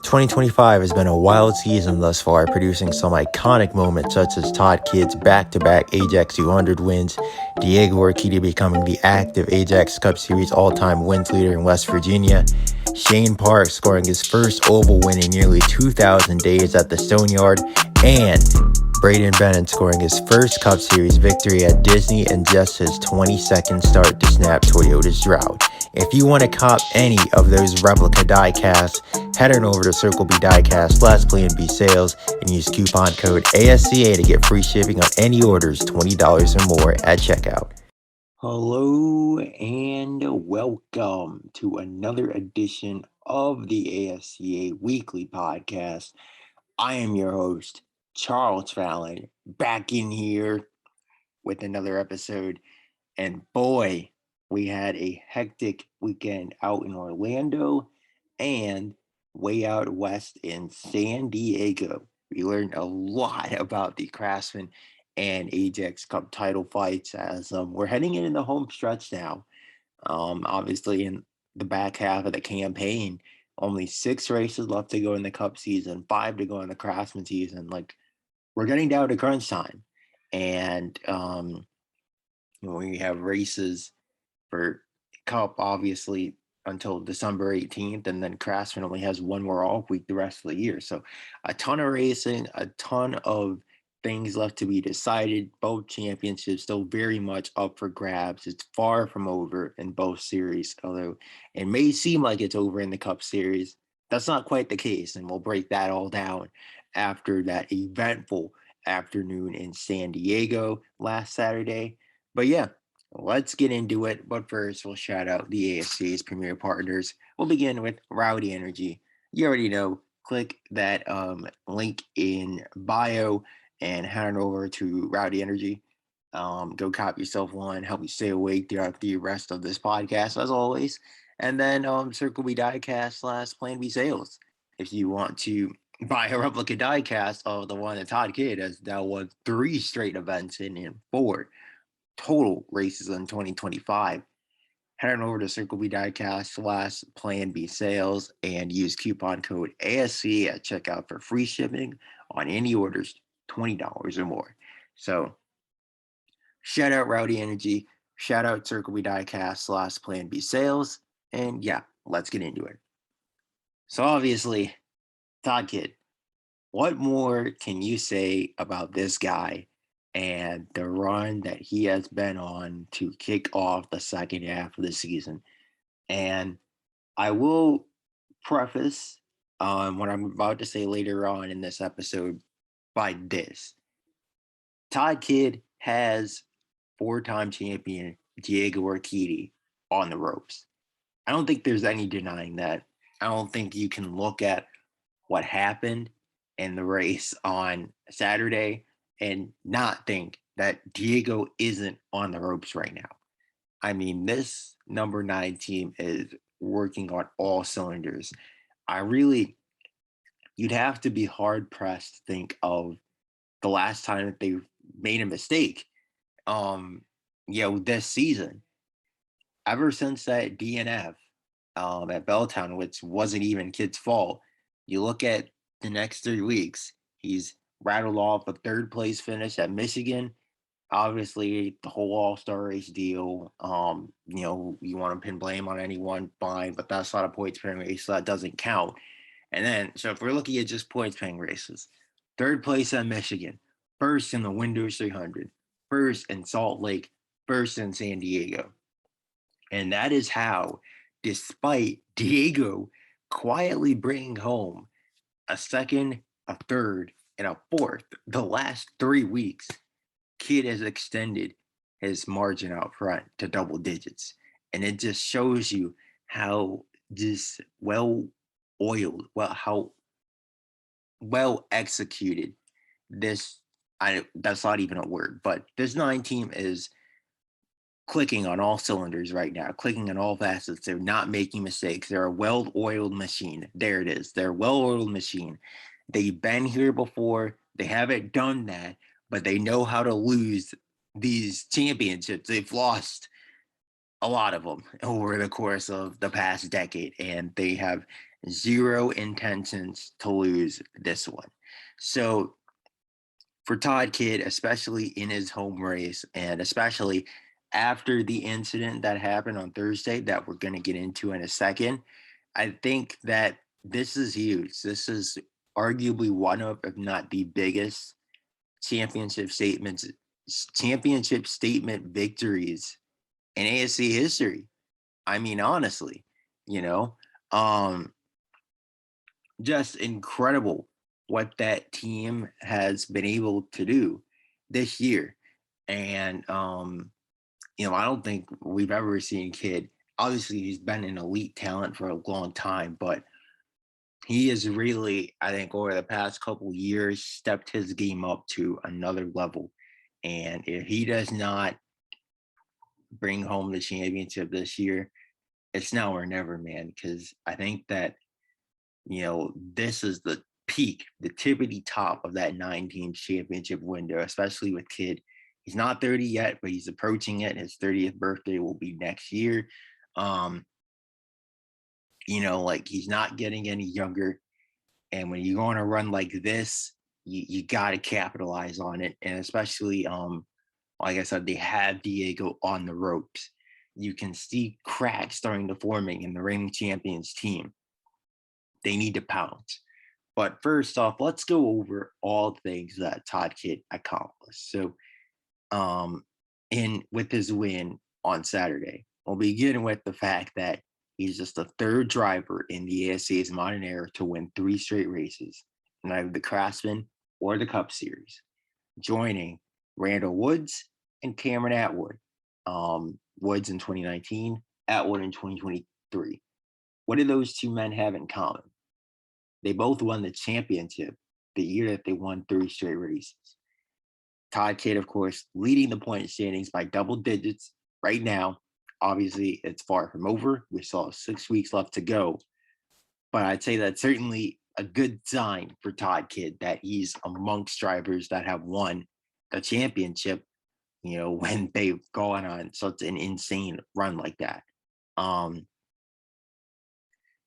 2025 has been a wild season thus far, producing some iconic moments such as Todd Kidd's back-to-back Ajax 200 wins, Diego Orkedi becoming the active Ajax Cup Series all-time wins leader in West Virginia, Shane Park scoring his first oval win in nearly 2,000 days at the Stoneyard, and Braden Bennett scoring his first Cup Series victory at Disney in just his 22nd start to snap Toyota's drought. If you want to cop any of those replica diecasts, head on over to Circle B Diecast /Plan B Sales and use coupon code ASCA to get free shipping on any orders $20 or more at checkout. Hello and welcome to another edition of the ASCA Weekly Podcast. I am your host, Charles Fallon, back in here with another episode. And boy, we had a hectic weekend out in Orlando and way out west in San Diego. We learned a lot about the Craftsman and Ajax Cup title fights as we're heading into the home stretch now. Obviously, in the back half of the campaign, only 6 races left to go in the Cup season, 5 to go in the Craftsman season. Like, we're getting down to crunch time. And we have races for Cup, obviously, until December 18th, and then Craftsman only has one more off week the rest of the year. So a ton of racing, a ton of things left to be decided. Both championships still very much up for grabs. It's far from over in both series, although it may seem like it's over in the Cup series. That's not quite the case, and we'll break that all down after that eventful afternoon in San Diego last Saturday. But yeah, let's get into it. But first, we'll shout out the ASCA's premier partners. We'll begin with Rowdy Energy. You already know, click that link in bio and head on over to Rowdy Energy. Go cop yourself one, help you stay awake throughout the rest of this podcast, as always. And then Circle B Diecast /Plan B Sales. If you want to buy a replica diecast of the one that Todd Kidd has now won 3 straight events in 4 total races in 2025, head on over to Circle B Diecast /Plan B Sales and use coupon code ASC at checkout for free shipping on any orders $20 or more. So shout out Rowdy Energy, shout out Circle B Diecast /Plan B Sales, and yeah, let's get into it. So obviously, Todd Kidd, what more can you say about this guy and the run that he has been on to kick off the second half of the season? And I will preface what I'm about to say later on in this episode by this. Todd Kidd has 4-time champion Diego Orkedi on the ropes. I don't think there's any denying that. I don't think you can look at what happened in the race on Saturday and not think that Diego isn't on the ropes right now. I mean, this number 9 team is working on all cylinders. You'd have to be hard pressed to think of the last time that they made a mistake. This season, ever since that DNF at Belltown, which wasn't even Kidd's fault, you look at the next 3 weeks, he's rattled off a 3rd place finish at Michigan. Obviously, the whole All-Star race deal, you want to pin blame on anyone, fine, but that's not a points paying race, so that doesn't count. And then, so if we're looking at just points paying races, 3rd place at Michigan, 1st in the Windows 300, 1st in Salt Lake, 1st in San Diego. And that is how, despite Diego quietly bringing home a 2nd, a 3rd, and a 4th the last 3 weeks, Kidd has extended his margin out front to double digits. And it just shows you how just how well executed this, that's not even a word, but this 9 team is clicking on all cylinders right now, clicking on all facets. They're not making mistakes. They're a well-oiled machine. There it is. They're a well-oiled machine. They've been here before. They haven't done that, but they know how to lose these championships. They've lost a lot of them over the course of the past decade, and they have zero intentions to lose this one. So for Todd Kidd, especially in his home race, and especially after the incident that happened on Thursday that we're going to get into in a second, I think that this is huge. This is arguably one of, if not the biggest, championship statements, championship statement victories in ASC history. I mean, honestly, you know, um, just incredible what that team has been able to do this year. And I don't think we've ever seen Kidd. Obviously, he's been an elite talent for a long time, but he has really, I think, over the past couple years, stepped his game up to another level. And if he does not bring home the championship this year, it's now or never, man. Because I think that this is the peak, the tippity top of that 9-team championship window, especially with Kidd. He's not 30 yet, but he's approaching it. His 30th birthday will be next year. He's not getting any younger. And when you go on a run like this, you got to capitalize on it. And especially, like I said, they have Diego on the ropes. You can see cracks starting to forming in the reigning champions team. They need to pounce. But first off, let's go over all the things that Todd Kidd accomplished. So, with his win on Saturday, we'll begin with the fact that he's just the third driver in the ASCA's modern era to win 3 straight races, neither the Craftsman or the Cup Series, joining Randall Woods and Cameron Atwood. Woods in 2019, Atwood in 2023. What do those two men have in common? They both won the championship the year that they won 3 straight races. Todd Kidd, of course, leading the point standings by double digits right now. Obviously, it's far from over. We still have 6 weeks left to go. But I'd say that's certainly a good sign for Todd Kidd that he's amongst drivers that have won the championship, when they've gone on such an insane run like that.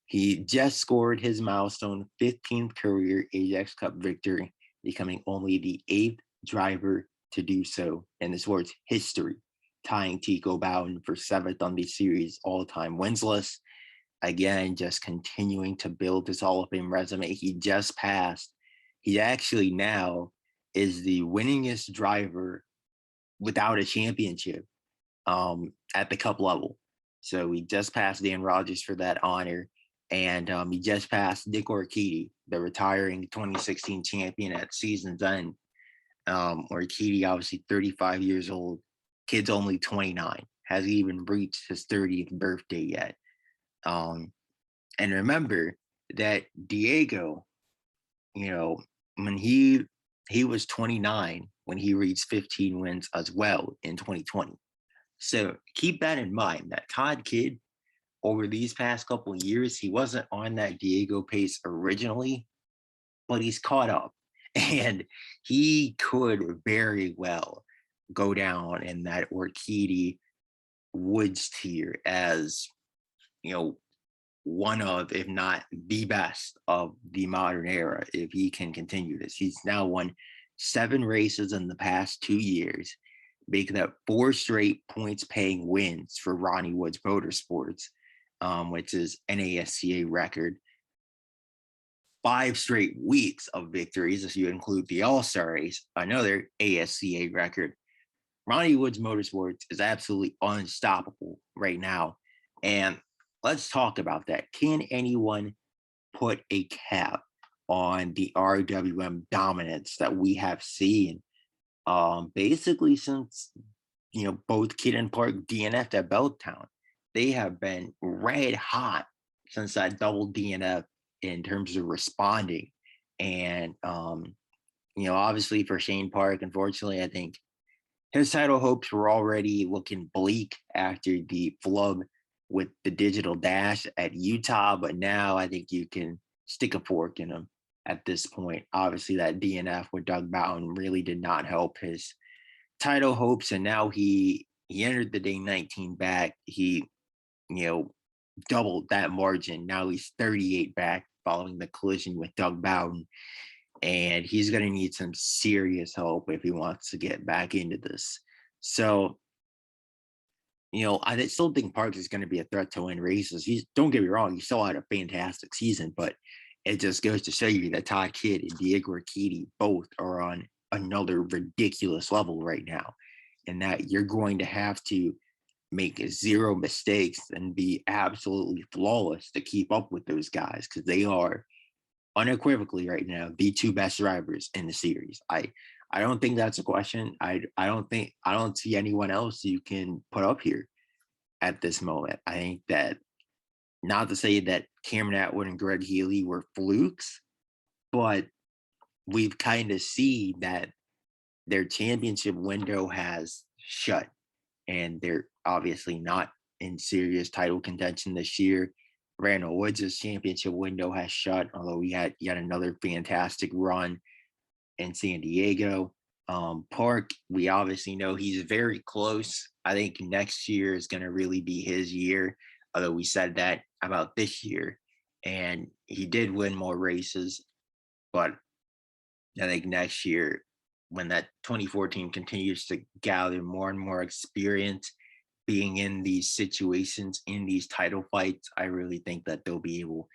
He just scored his milestone 15th career Ajax Cup victory, becoming only the 8th driver to do so in the sport's history, tying Tico Bowden for 7th on the series all-time wins list. Again, just continuing to build his Hall of Fame resume. He actually now is the winningest driver without a championship at the Cup level. So he just passed Dan Rogers for that honor. And he just passed Diego Orkedi, the retiring 2016 champion at season's end. Orkedi, obviously 35 years old. Kid's only 29. Hasn't even reached his 30th birthday yet. And remember that Diego, when he was 29 when he reached 15 wins as well in 2020. So keep that in mind that Todd Kidd, over these past couple of years, he wasn't on that Diego pace originally, but he's caught up. And he could very well go down in that Orkedi Woods tier as, one of, if not the best of the modern era, if he can continue this. He's now won 7 races in the past 2 years, making that 4 straight points-paying wins for Ronnie Woods Motorsports, which is an ASCA record. 5 straight weeks of victories, if you include the All-Star race, another ASCA record. Ronnie Woods Motorsports is absolutely unstoppable right now. And let's talk about that. Can anyone put a cap on the RWM dominance that we have seen basically since, both Kidd and Park DNF'd at Belltown? They have been red hot since that double DNF in terms of responding. And, obviously for Shane Park, unfortunately, I think his title hopes were already looking bleak after the flub with the digital dash at Utah. But now I think you can stick a fork in him at this point. Obviously, that DNF with Doug Bowden really did not help his title hopes. And now he entered the day 19 back. He, doubled that margin. Now he's 38 back following the collision with Doug Bowden. And he's going to need some serious help if he wants to get back into this. So, I still think Parks is going to be a threat to win races. Don't get me wrong, he still had a fantastic season, but it just goes to show you that Todd Kidd and Diego Orkedi both are on another ridiculous level right now, and that you're going to have to make zero mistakes and be absolutely flawless to keep up with those guys, because they are unequivocally right now the two best drivers in the series. I don't think that's a question. I don't see anyone else you can put up here at this moment. I think that, not to say that Cameron Atwood and Greg Healy were flukes, but we've kind of seen that their championship window has shut, and they're obviously not in serious title contention this year. Randall Woods' championship window has shut, although we had yet another fantastic run in San Diego. Park, we obviously know he's very close. I think next year is going to really be his year, although we said that about this year. And he did win more races, but I think next year, when that 2014 continues to gather more and more experience being in these situations, in these title fights, I really think that they'll be able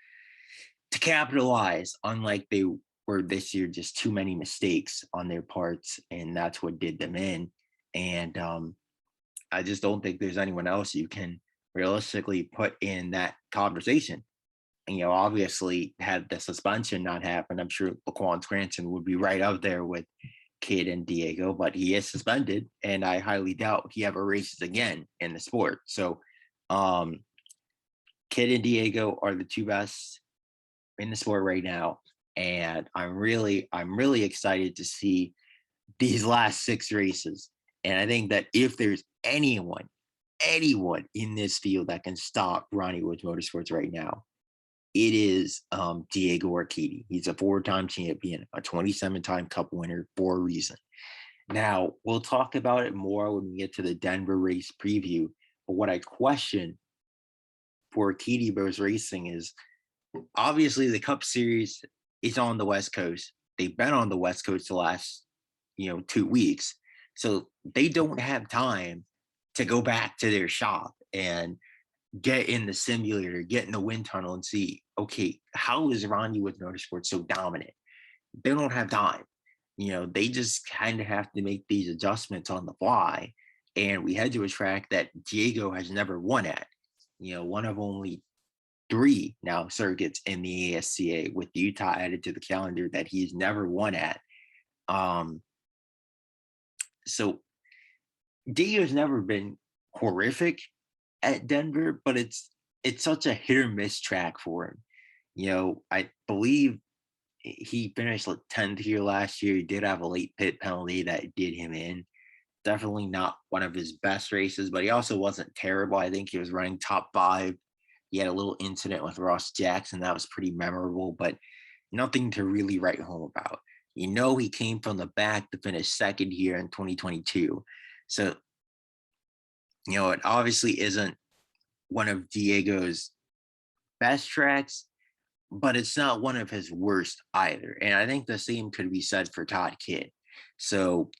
to capitalize, unlike they were this year, just too many mistakes on their parts, and that's what did them in. And I just don't think there's anyone else you can realistically put in that conversation. And, obviously, had the suspension not happened, I'm sure Laquan Scranton would be right up there with Kidd and Diego, but he is suspended, and I highly doubt he ever races again in the sport. So Kidd and Diego are the two best in the sport right now, and I'm really excited to see these last 6 races. And I think that if there's anyone in this field that can stop Ronnie Woods Motorsports right now, it is Diego Orkedi. He's a 4-time champion, a 27-time Cup winner for a reason. Now, we'll talk about it more when we get to the Denver race preview. But what I question for Orkedi Bros Racing is, obviously the Cup Series is on the West Coast. They've been on the West Coast the last, 2 weeks. So they don't have time to go back to their shop and get in the simulator, get in the wind tunnel and see, okay, how is Ronnie with Motorsports so dominant? They don't have time. They just kind of have to make these adjustments on the fly. And we head to a track that Diego has never won at, one of only 3 now circuits in the ASCA, with Utah added to the calendar, that he's never won at. So Diego's never been horrific at Denver, but it's such a hit or miss track for him. I believe he finished 10th here last year. He did have a late pit penalty that did him in. Definitely not one of his best races, but he also wasn't terrible. I think he was running top 5. He had a little incident with Ross Jackson that was pretty memorable, but nothing to really write home about. He came from the back to finish 2nd here in 2022. So, it obviously isn't one of Diego's best tracks, but it's not one of his worst either. And I think the same could be said for Todd Kidd. So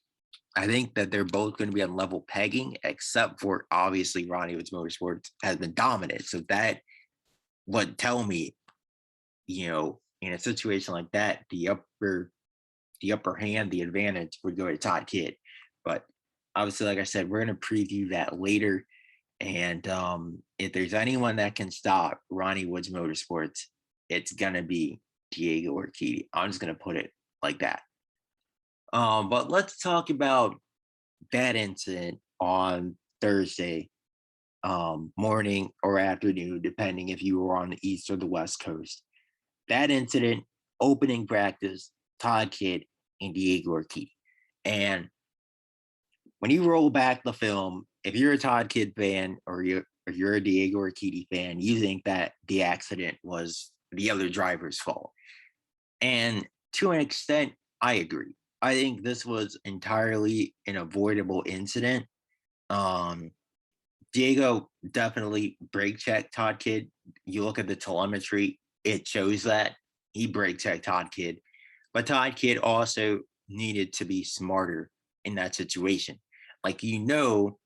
I think that they're both going to be on level pegging, except for obviously Ronnie Woods Motorsports has been dominant. So that would tell me, in a situation like that, the upper hand, the advantage would go to Todd Kidd. But obviously, like I said, we're going to preview that later. And if there's anyone that can stop Ronnie Woods Motorsports, it's going to be Diego Orkedi. I'm just going to put it like that. But let's talk about that incident on Thursday morning or afternoon, depending if you were on the East or the West Coast. That incident, opening practice, Todd Kidd and Diego Orkedi. And when you roll back the film, if you're a Todd Kidd fan or you're a Diego Orkedi fan, you think that the accident was the other driver's fault. And to an extent, I agree. I think this was entirely an avoidable incident. Diego definitely brake checked Todd Kidd. You look at the telemetry, it shows that he brake checked Todd Kidd. But Todd Kidd also needed to be smarter in that situation. Like, you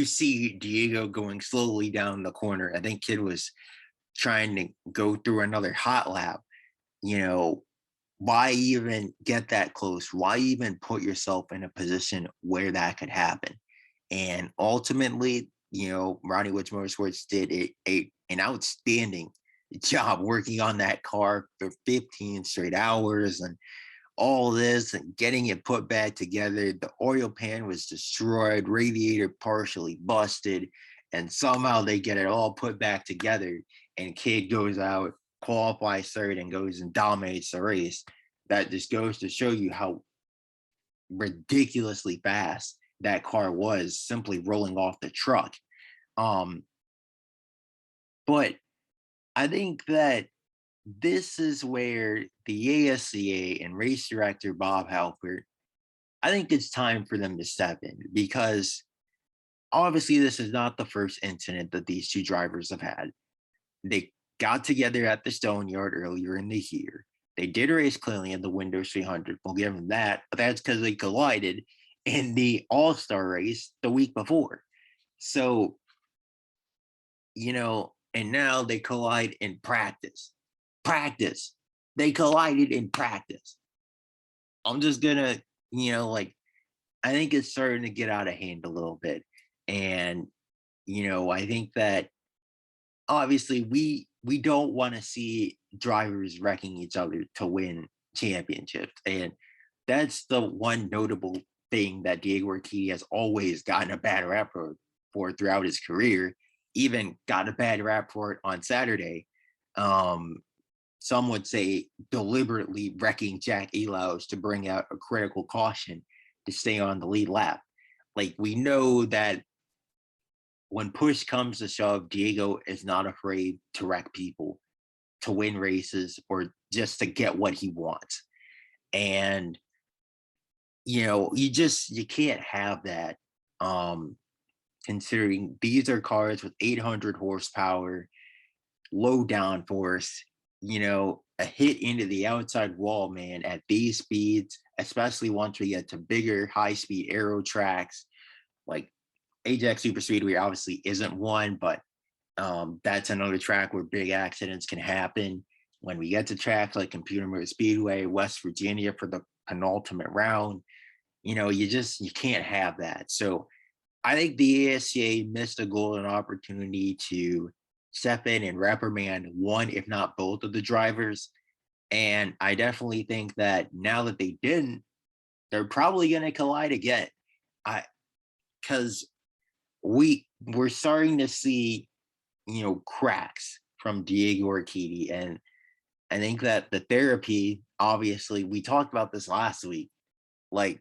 see Diego going slowly down the corner. I think Kidd was trying to go through another hot lap. You know, why even get that close? Why even put yourself in a position where that could happen? And ultimately, Ronnie Woods Motorsports did an outstanding job working on that car for 15 straight hours and all this and getting it put back together. The oil pan was destroyed, radiator partially busted, and somehow they get it all put back together. And Kidd goes out, qualifies third, and goes and dominates the race. That just goes to show you how ridiculously fast that car was simply rolling off the truck. Um, but I think that this is where the ASCA and race director Bob Halpert, I think it's time for them to step in because obviously this is not the first incident that these two drivers have had. They got together at the Stone Yard earlier in the year. They did race cleanly in the Windows 300. We'll give them that, but that's because they collided in the All-Star race the week before. So, and now they collide in practice. They collided in practice. I'm just gonna, I think it's starting to get out of hand a little bit. And, I think that obviously we don't want to see drivers wrecking each other to win championships. And that's the one notable thing that Diego Orkedi has always gotten a bad rap for throughout his career, even got a bad rap for it on Saturday. Some would say deliberately wrecking Jack Elaus to bring out a critical caution to stay on the lead lap. Like, we know that when push comes to shove, Diego is not afraid to wreck people, to win races, or just to get what he wants. And, you can't have that. Considering these are cars with 800 horsepower, low downforce, a hit into the outside wall, man, at these speeds, especially once we get to bigger, high speed aero tracks, like Ajax Super Speedway obviously isn't one, but that's another track where big accidents can happen. When we get to tracks like Computer Motor Speedway, West Virginia for the penultimate round, you can't have that. So I think the ASCA missed a golden opportunity to step in and reprimand one, if not both, of the drivers. And I definitely think that now that they didn't, they're probably going to collide again. Because we're starting to see, cracks from Diego Orkedi. And I think that the therapy, obviously, we talked about this last week, like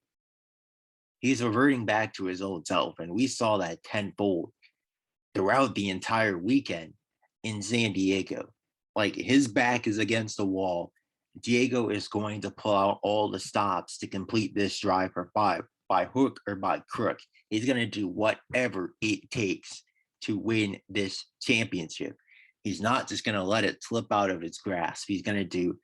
he's reverting back to his old self. And we saw that tenfold throughout the entire weekend in San Diego. Like, his back is against the wall. Diego is going to pull out all the stops to complete this drive for 5 by hook or by crook. He's going to do whatever it takes to win this championship. He's not just going to let it slip out of his grasp. He's going to do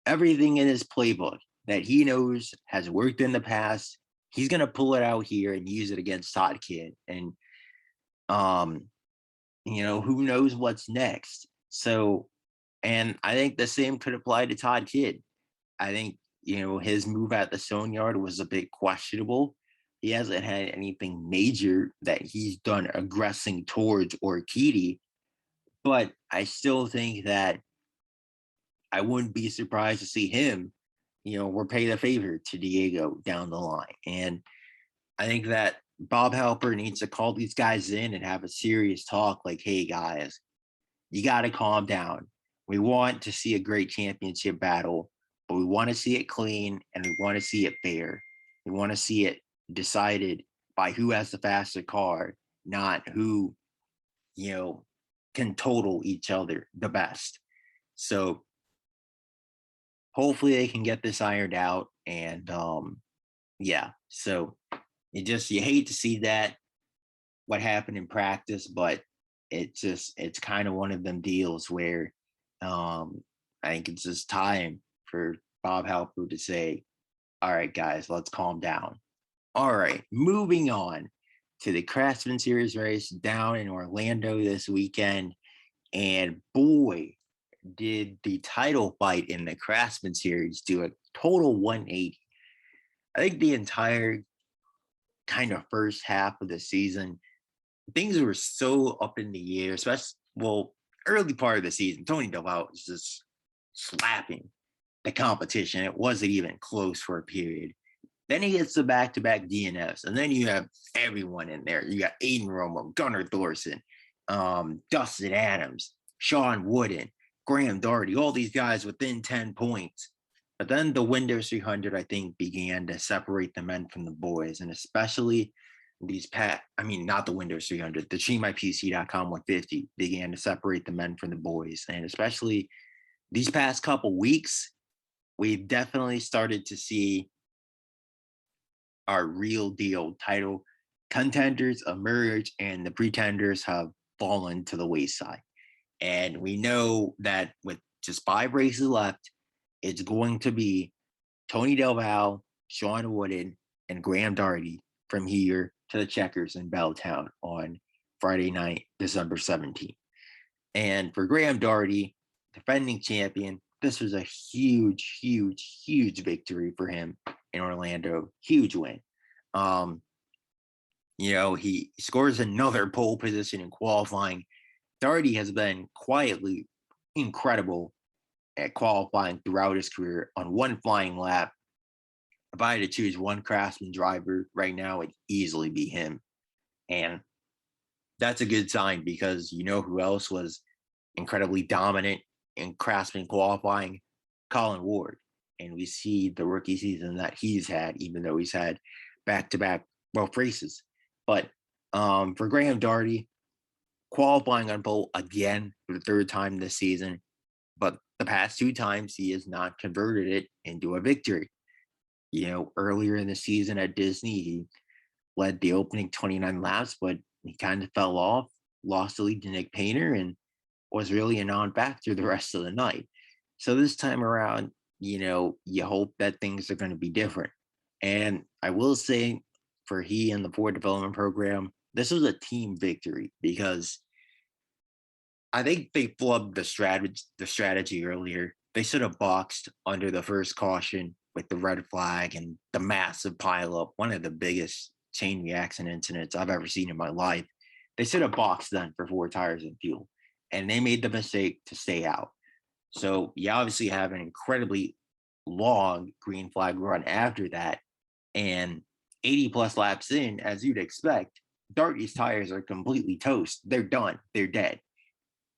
everything in his playbook that he knows has worked in the past. He's going to pull it out here and use it against Todd Kidd. And, who knows what's next. So, and I think the same could apply to Todd Kidd. I think, his move at the Stone Yard was a bit questionable. He hasn't had anything major that he's done aggressing towards Orkedi, but I still think that I wouldn't be surprised to see him, repay the favor to Diego down the line. And I think that Bob Halper needs to call these guys in and have a serious talk like, hey, guys, you got to calm down. We want to see a great championship battle, but we want to see it clean and we want to see it fair. We want to see it decided by who has the faster car, not who, can total each other the best. So hopefully they can get this ironed out. And yeah, so you hate to see that. what happened in practice, but it's kind of one of them deals where I think it's just time for Bob Halper to say, all right, guys, let's calm down. All right, moving on to the Craftsman Series race down in Orlando this weekend. And boy, did the title fight in the Craftsman Series do a total 180. I think the entire kind of first half of the season, things were so up in the air, especially, early part of the season. Tony DeVal was just slapping the competition. It wasn't even close for a period. Then he gets the back-to-back DNFs, and then you have everyone in there. You got Aiden Romo, Gunnar Thorson, Dustin Adams, Sean Wooden, Graham Doherty, all these guys within 10 points. But then the Windows 300, I think, began to separate the men from the boys, and especially not the Windows 300, the CheatMyPC.com 150 began to separate the men from the boys. And especially these past couple weeks, we've definitely started to see our real deal title contenders emerge, and the pretenders have fallen to the wayside. And we know that with just 5 races left, it's going to be Tony DeVal, Sean Wooden, and Graham Doherty from here to the Checkers in Belltown on Friday night, December 17th. And for Graham Doherty, defending champion, this was a huge, huge, huge victory for him in Orlando. Huge win. He scores another pole position in qualifying. Doherty has been quietly incredible at qualifying throughout his career. On one flying lap, if I had to choose one Craftsman driver right now, it'd easily be him. And that's a good sign, because you know who else was incredibly dominant in Craftsman qualifying? Colin Ward. And we see the rookie season that he's had, even though he's had back-to-back rough races. But for Graham Doherty, qualifying on pole again for the 3rd time this season, but the past 2 times he has not converted it into a victory. Earlier in the season at Disney, he led the opening 29 laps, but he kind of fell off, lost the lead to Nick Painter, and was really a non-factor the rest of the night. So this time around, you hope that things are going to be different. And I will say, for he and the Ford Development Program, this was a team victory, because I think they flubbed the strategy earlier. They should have boxed under the first caution with the red flag and the massive pileup, one of the biggest chain reaction incidents I've ever seen in my life. They should have boxed then for 4 tires and fuel, and they made the mistake to stay out. So you obviously have an incredibly long green flag run after that, and 80 plus laps in, as you'd expect, Doherty's tires are completely toast. They're done. They're dead.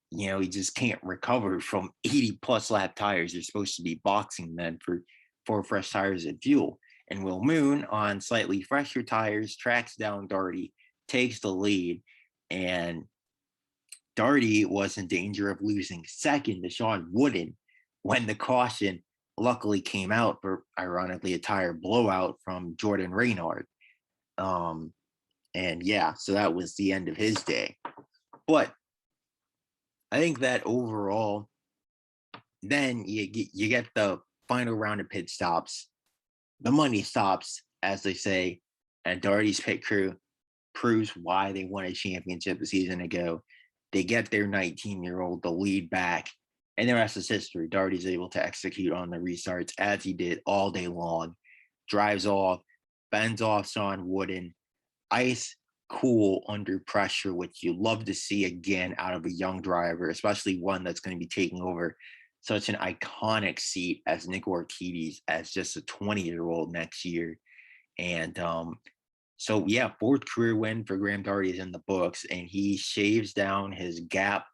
He just can't recover from 80 plus lap tires. You're supposed to be boxing then for 4 fresh tires and fuel. And Will Moon, on slightly fresher tires, tracks down Doherty, takes the lead, and Doherty was in danger of losing second to Sean Wooden when the caution luckily came out for, ironically, a tire blowout from Jordan Reynard. So that was the end of his day. But I think that overall, then you get the final round of pit stops. The money stops, as they say, and Doherty's pit crew proves why they won a championship a season ago. They get their 19-year-old the lead back, and the rest is history. Doherty's able to execute on the restarts as he did all day long. Drives off, bends off Sean Wooden, ice cool under pressure, which you love to see again out of a young driver, especially one that's going to be taking over such an iconic seat as Nick Orkedi's as just a 20-year-old next year. And 4th career win for Graham Doherty is in the books, and he shaves down his gap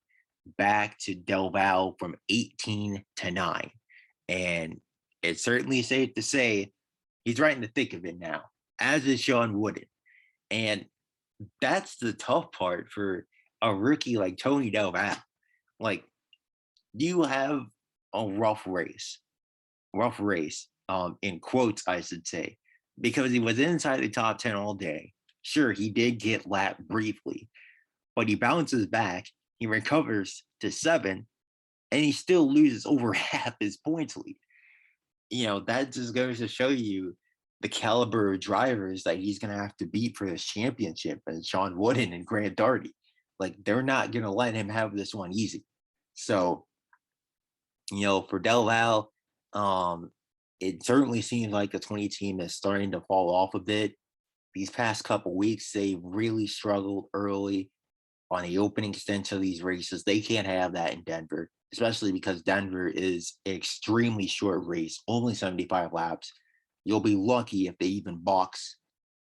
back to DeVal from 18 to 9. And it's certainly safe to say he's right in the thick of it now, as is Sean Wooden. And that's the tough part for a rookie like Tony DeVal. Like, you have a rough race, in quotes, I should say, because he was inside the top 10 all day. Sure, he did get lapped briefly, but he bounces back, he recovers to 7, and he still loses over half his points lead. That just goes to show you the caliber of drivers that he's going to have to beat for this championship, and Sean Wooden and Grant Darty. Like, they're not going to let him have this one easy. So, for Del Val, it certainly seems like the 20 team is starting to fall off a bit. These past couple weeks, they really struggled early on the opening stints of these races. They can't have that in Denver, especially because Denver is an extremely short race, only 75 laps. You'll be lucky if they even box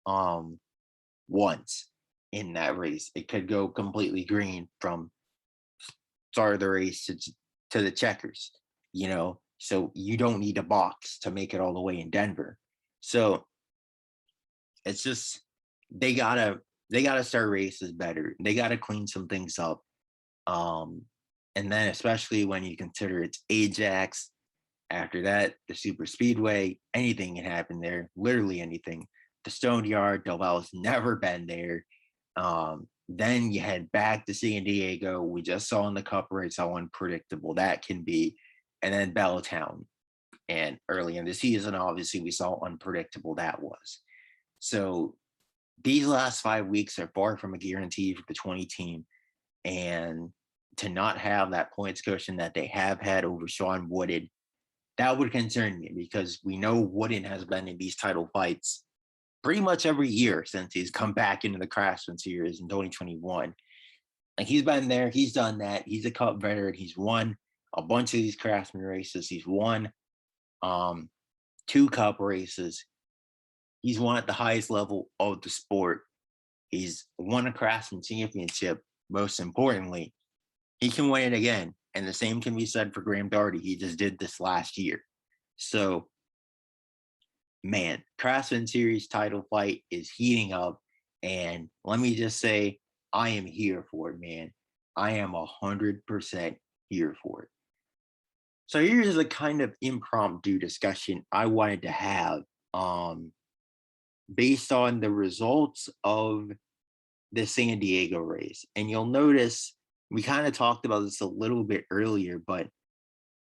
once in that race. It could go completely green from start of the race to the checkers, so you don't need a box to make it all the way in Denver. So it's just they gotta start races better. They gotta clean some things up. And then especially when you consider it's Ajax, after that, the super speedway, anything can happen there, literally anything. The Stone Yard, Del Val's never been there. Then you head back to San Diego. We just saw in the Cup race how unpredictable that can be. And then Belltown. And early in the season, obviously, we saw unpredictable that was. So these last 5 weeks are far from a guarantee for the 20 team. And to not have that points cushion that they have had over Sean Wooden, that would concern me, because we know Wooden has been in these title fights pretty much every year since he's come back into the Craftsman Series in 2021. Like, he's been there, he's done that. He's a Cup veteran. He's won a bunch of these Craftsman races. He's won 2 Cup races. He's won at the highest level of the sport. He's won a Craftsman championship. Most importantly, he can win it again. And the same can be said for Graham Darty. He just did this last year. So, man, Craftsman Series title fight is heating up. And let me just say, I am here for it, man. I am 100% here for it. So here's a kind of impromptu discussion I wanted to have based on the results of the San Diego race. And you'll notice we kind of talked about this a little bit earlier, but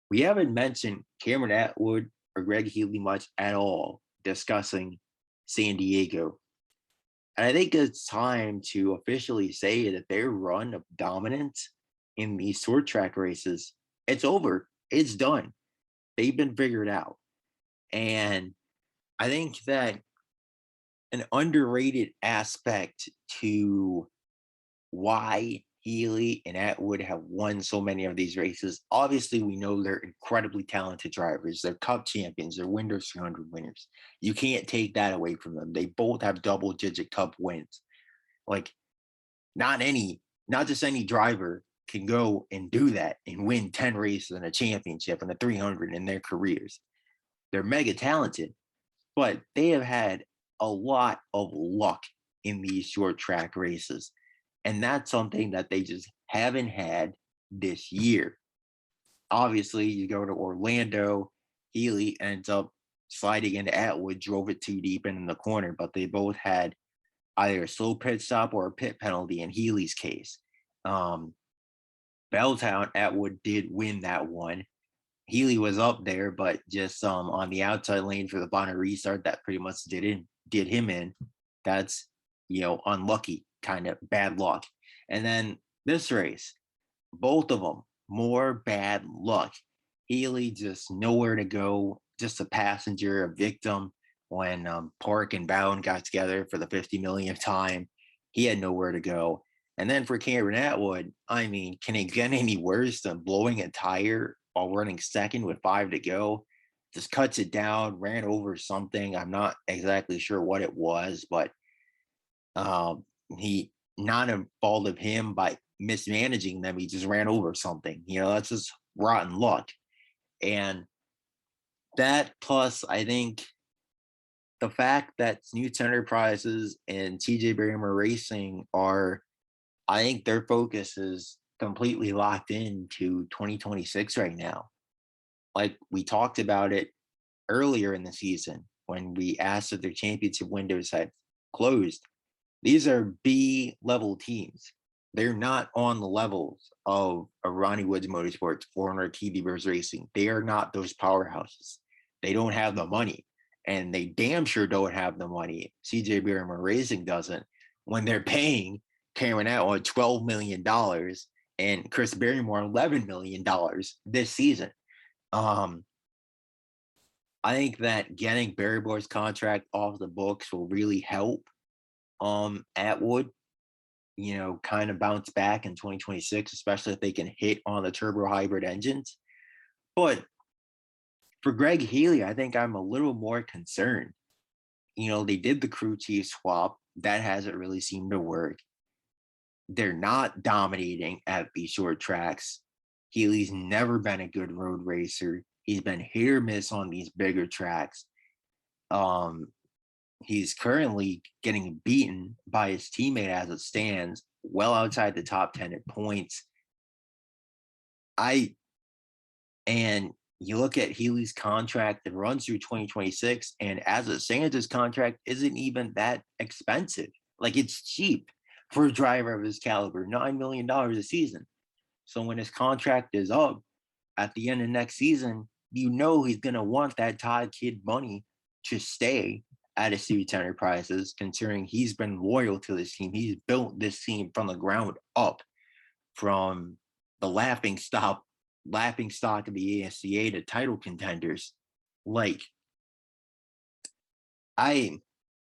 we haven't mentioned Cameron Atwood or Greg Healy much at all discussing San Diego. And I think it's time to officially say that their run of dominance in these short track races, it's over. It's done. They've been figured out. And I think that an underrated aspect to why Healy and Atwood have won so many of these races, obviously we know they're incredibly talented drivers. They're Cup champions. They're Windows 300 winners. You can't take that away from them. They both have double-digit Cup wins. Like, not just any driver can go and do that and win 10 races and a championship and a 300 in their careers. They're mega talented, but they have had a lot of luck in these short track races. And that's something that they just haven't had this year. Obviously, you go to Orlando, Healy ends up sliding into Atwood, drove it too deep in the corner, but they both had either a slow pit stop or a pit penalty in Healy's case. Belltown, Atwood did win that one. Healy was up there, but just on the outside lane for the final restart, that pretty much did him in. That's, unlucky, kind of bad luck. And then this race, both of them, more bad luck. Healy just nowhere to go, just a passenger, a victim. When Park and Bowden got together for the 50 millionth time, he had nowhere to go. And then for Cameron Atwood, I mean, can it get any worse than blowing a tire while running second with 5 to go? Just cuts it down, ran over something. I'm not exactly sure what it was, but he, not a fault of him by mismanaging them. He just ran over something. That's just rotten luck. And that, plus I think the fact that Snoots Enterprises and TJ Brammer Racing I think their focus is completely locked into 2026 right now. Like, we talked about it earlier in the season when we asked if their championship windows had closed. These are B-level teams. They're not on the levels of a Ronnie Woods Motorsports or an Orkidi Racing. They are not those powerhouses. They don't have the money, and they damn sure don't have the money. CJ Barrymore Racing doesn't when they're paying Cameron Atwood $12 million and Chris Barrymore $11 million this season. I think that getting Barrymore's contract off the books will really help Atwood, kind of bounce back in 2026, especially if they can hit on the turbo hybrid engines. But for Greg Healy, I think I'm a little more concerned. They did the crew chief swap. That hasn't really seemed to work. They're not dominating at these short tracks. Healy's never been a good road racer. He's been hit or miss on these bigger tracks. He's currently getting beaten by his teammate as it stands, well outside the top 10 at points. And you look at Healy's contract that runs through 2026, and as it stands, his contract isn't even that expensive. Like, it's cheap for a driver of his caliber, $9 million a season. So when his contract is up at the end of next season, he's going to want that Todd Kidd money to stay at ASCA Enterprises, considering he's been loyal to this team. He's built this team from the ground up, from the laughing stock of the ASCA to title contenders. The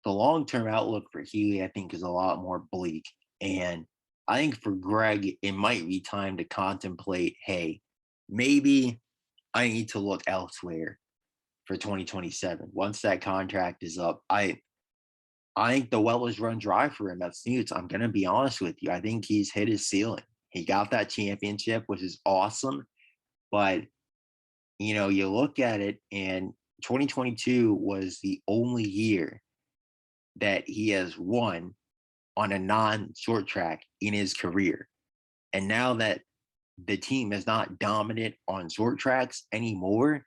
long-term outlook for Healy, I think, is a lot more bleak. And I think for Greg, it might be time to contemplate, hey, maybe I need to look elsewhere for 2027. Once that contract is up, I think the well is run dry for him at Snoots. I'm going to be honest with you. I think he's hit his ceiling. He got that championship, which is awesome. But, you look at it, and 2022 was the only year that he has won on a non-short track in his career. And now that the team is not dominant on short tracks anymore,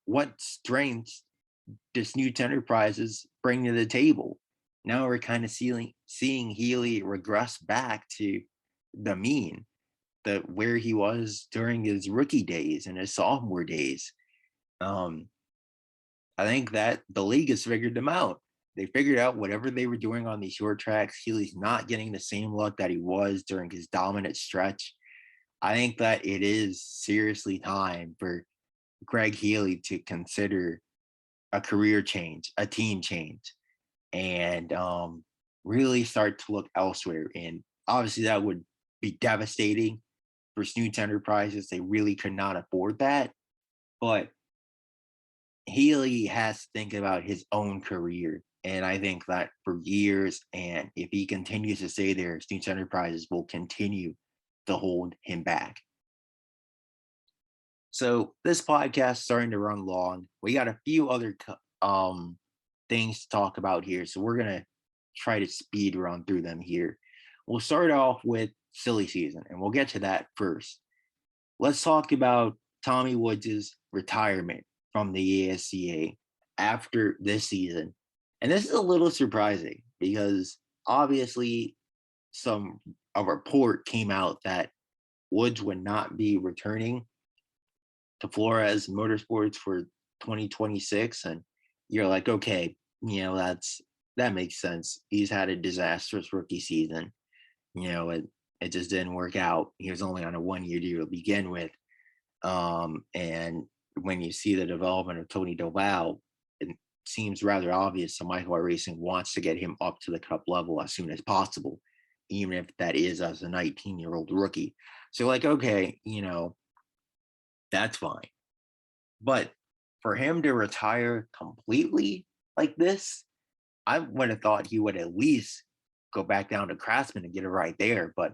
what strengths does Snoots Enterprises bring to the table? Now we're kind of seeing Healy regress back to the mean, where he was during his rookie days and his sophomore days. I think that the league has figured them out. They figured out whatever they were doing on these short tracks. Healy's not getting the same luck that he was during his dominant stretch. I think that it is seriously time for Greg Healy to consider a career change, a team change, and really start to look elsewhere. And obviously that would be devastating for Snoots Enterprises. They really could not afford that. But Healy has to think about his own career. And I think that for years, and if he continues to stay there, Snoots Enterprises will continue to hold him back. So this podcast is starting to run long. We got a few other things to talk about here. So we're going to try to speed run through them here. We'll start off with silly season, and we'll get to that first. Let's talk about Tommy Woods' retirement from the ASCA after this season. And this is a little surprising because obviously a report came out that Woods would not be returning to Flores Motorsports for 2026. And you're like, okay, that makes sense. He's had a disastrous rookie season. It just didn't work out. He was only on a 1-year deal to begin with. And when you see the development of Tony Doval, it seems rather obvious that Michael Racing wants to get him up to the Cup level as soon as possible, even if that is as a 19-year-old rookie. So okay, that's fine. But for him to retire completely like this, I would have thought he would at least go back down to Craftsman and get it right there. But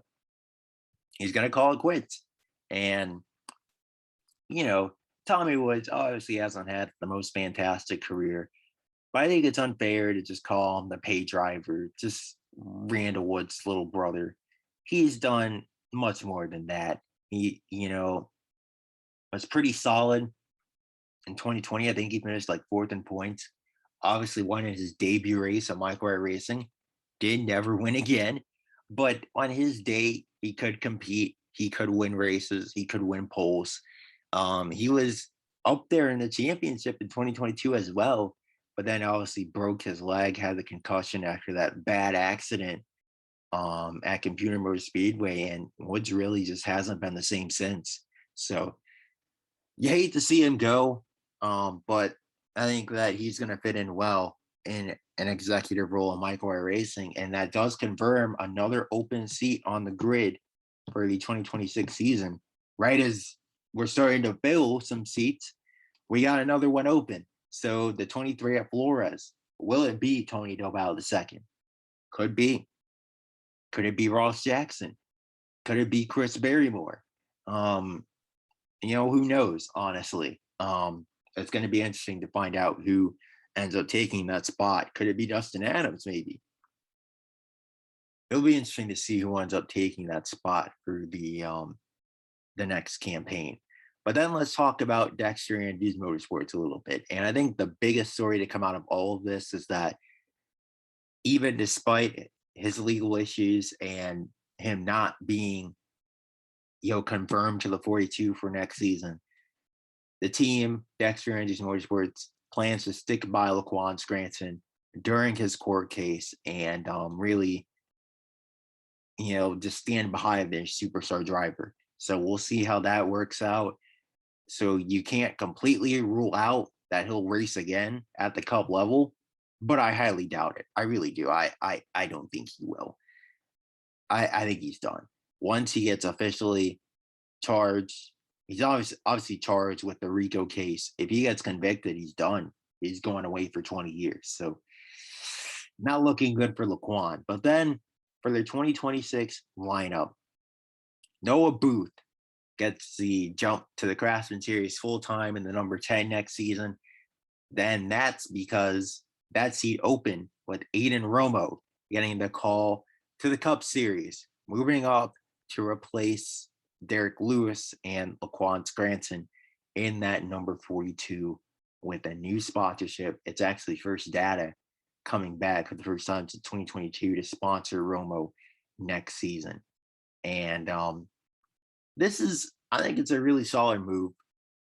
he's going to call it quits. And, Tommy Woods obviously hasn't had the most fantastic career. But I think it's unfair to just call him the pay driver, just Randall Woods' little brother. He's done much more than that. He, was pretty solid in 2020. I think he finished 4th in points. obviously won in his debut race at Michael Racing, did never win again. But on his day, he could compete. He could win races. He could win poles. He was up there in the championship in 2022 as well, but then obviously broke his leg, had the concussion after that bad accident at Computer Motor Speedway, and Woods really just hasn't been the same since. So you hate to see him go, but I think that he's going to fit in well in an executive role in Michael Racing, and that does confirm another open seat on the grid for the 2026 season. Right as we're starting to fill some seats, we got another one open. So the 23 at Flores, will it be Tony Doval II? Could be. Could it be Ross Jackson? Could it be Chris Barrymore? Who knows, honestly. It's going to be interesting to find out who ends up taking that spot. Could it be Dustin Adams, maybe? It'll be interesting to see who ends up taking that spot for the next campaign. But then let's talk about Dexter Andrews Motorsports a little bit. And I think the biggest story to come out of all of this is that even despite his legal issues and him not being, confirmed to the 42 for next season, the team, Dexter Andrews Motorsports, plans to stick by Laquan Scranton during his court case and really, just stand behind their superstar driver. So we'll see how that works out. So you can't completely rule out that he'll race again at the Cup level, but I highly doubt it. I really do. I don't think he will. I think he's done. Once he gets officially charged, he's obviously charged with the RICO case. If he gets convicted, he's done. He's going away for 20 years. So not looking good for Laquan. But then for the 2026 lineup, Noah Booth gets the jump to the Craftsman Series full-time in the number 10 next season. Then that's because that seat opened with Aiden Romo getting the call to the Cup Series, moving up to replace Derek Lewis and Laquan Scranton in that number 42 with a new sponsorship. It's actually First Data coming back for the first time since 2022 to sponsor Romo next season. And I think it's a really solid move.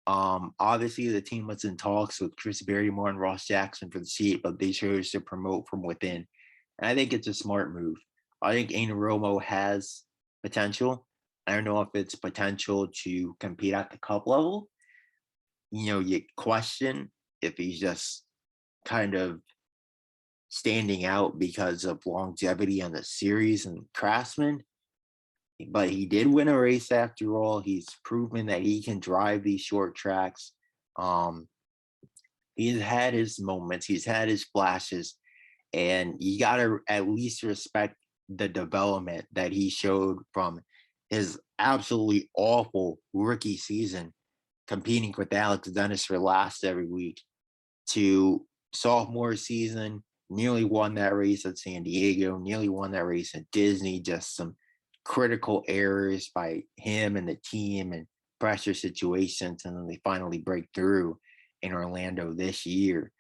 Obviously the team was in talks with Chris Barrymore and Ross Jackson for the seat, but they chose to promote from within. And I think it's a smart move. I think Aiden Romo has potential. I don't know if it's potential to compete at the Cup level. You question if he's just kind of standing out because of longevity on the series and Craftsman. But he did win a race after all. He's proven that he can drive these short tracks. He's had his moments. He's had his flashes. And you got to at least respect the development that he showed from his absolutely awful rookie season, competing with Alex Dennis for last every week, to sophomore season, nearly won that race at San Diego, nearly won that race at Disney, just some critical errors by him and the team and pressure situations, and then they finally break through in Orlando this year.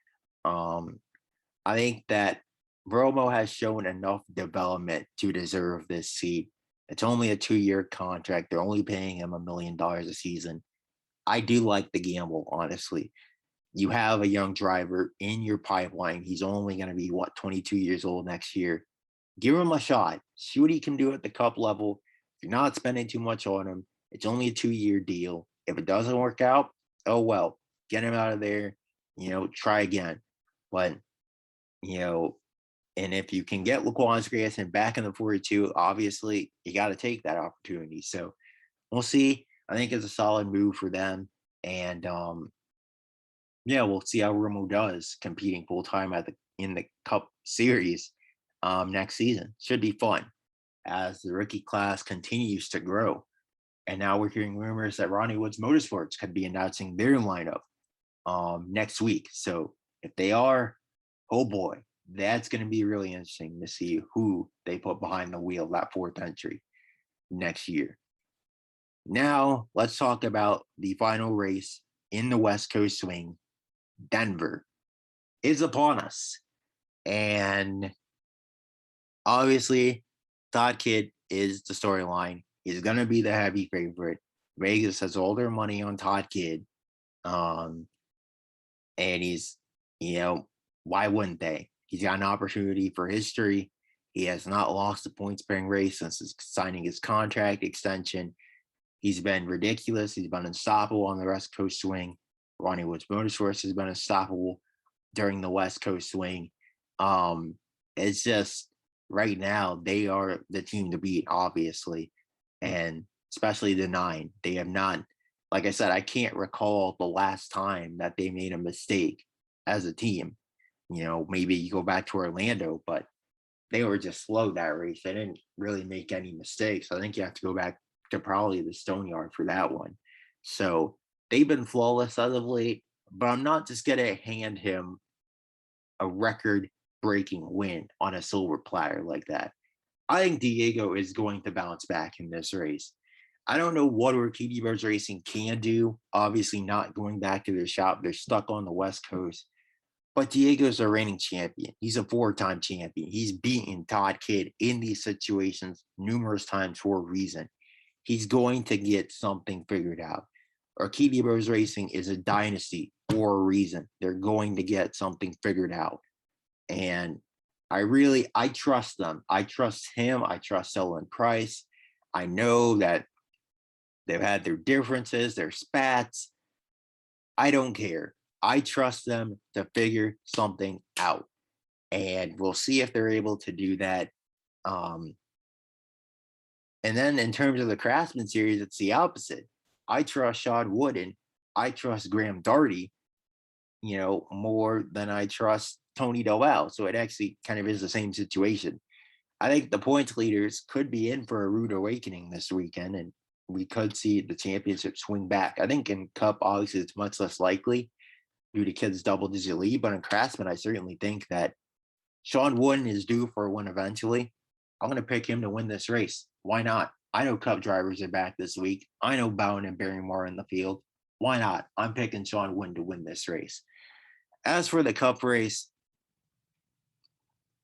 I think that Romo has shown enough development to deserve this seat. It's only a 2-year contract. They're only paying him $1 million a season. I do like the gamble, honestly. You have a young driver in your pipeline. He's only going to be, 22 years old next year. Give him a shot. See what he can do at the Cup level. If you're not spending too much on him, it's only a 2-year deal. If it doesn't work out, oh well. Get him out of there. Try again. But, and if you can get Laquan Scranton back in the 42, obviously you got to take that opportunity. So we'll see. I think it's a solid move for them. And we'll see how Romo does competing full time in the Cup Series next season. Should be fun as the rookie class continues to grow. And now we're hearing rumors that Ronnie Woods Motorsports could be announcing their lineup next week. So if they are, oh boy, that's going to be really interesting to see who they put behind the wheel that fourth entry next year. Now let's talk about the final race in the West Coast Swing, Denver. is upon us. And obviously, Todd Kidd is the storyline. He's going to be the heavy favorite. Vegas has all their money on Todd Kidd. And he's, why wouldn't they? He's got an opportunity for history. He has not lost the point-spreading race since signing his contract extension. He's been ridiculous. He's been unstoppable on the West Coast swing. Ronnie Woods Motorsports has been unstoppable during the West Coast swing. It's just right now they are the team to beat, obviously, and especially the 9. They have not, like I said, I can't recall the last time that they made a mistake as a team. Maybe you go back to Orlando, but they were just slow that race. They didn't really make any mistakes. I think you have to go back to probably the Stone Yard for that one. So they've been flawless as of late, but I'm not just going to hand him a record-breaking win on a silver platter like that. I think Diego is going to bounce back in this race. I don't know what Orkedi Bros Racing can do. Obviously not going back to their shop. They're stuck on the West Coast. But Diego's a reigning champion. He's a 4-time champion. He's beaten Todd Kidd in these situations numerous times for a reason. He's going to get something figured out. Orkedi Bros Racing is a dynasty for a reason. They're going to get something figured out. And I trust them. I trust him. I trust Ellen Price. I know that they've had their differences, their spats. I don't care. I trust them to figure something out. And we'll see if they're able to do that. And then in terms of the Craftsman Series, it's the opposite. I trust Sean Wooden. I trust Graham Darty, more than I trust Tony Doval. So it actually kind of is the same situation. I think the points leaders could be in for a rude awakening this weekend, and we could see the championship swing back. I think in Cup, obviously, it's much less likely due to Kidd's double-digit lead, but in Craftsman, I certainly think that Sean Wooden is due for a win eventually. I'm going to pick him to win this race. Why not? I know Cup drivers are back this week. I know Bowen and Barrymore in the field. Why not? I'm picking Sean Wooden to win this race. As for the Cup race,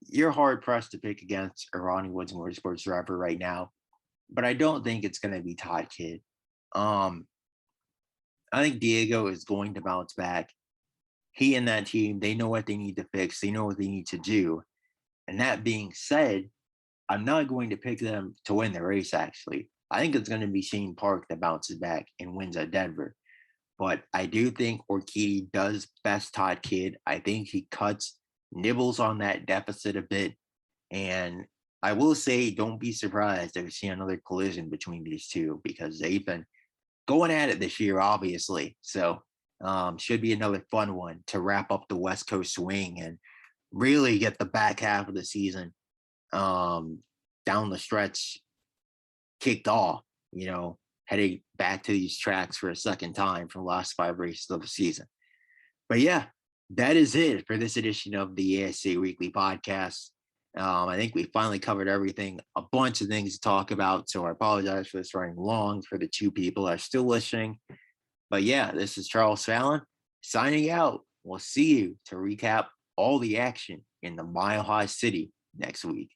you're hard-pressed to pick against a Ronnie Woods Motorsports driver right now, but I don't think it's going to be Todd Kidd. I think Diego is going to bounce back. He and that team, they know what they need to fix. They know what they need to do. And that being said, I'm not going to pick them to win the race, actually. I think it's going to be Shane Park that bounces back and wins at Denver. But I do think Orkedi does best Todd Kidd. I think he nibbles on that deficit a bit. And I will say, don't be surprised if you see another collision between these two, because they've been going at it this year, obviously. So should be another fun one to wrap up the West Coast swing and really get the back half of the season down the stretch kicked off, heading back to these tracks for a second time for the last 5 races of the season. But yeah, that is it for this edition of the ASCA Weekly Podcast. I think we finally covered everything, a bunch of things to talk about. So I apologize for this running long for the 2 people that are still listening. But yeah, this is Charles Fallon signing out. We'll see you to recap all the action in the Mile High City next week.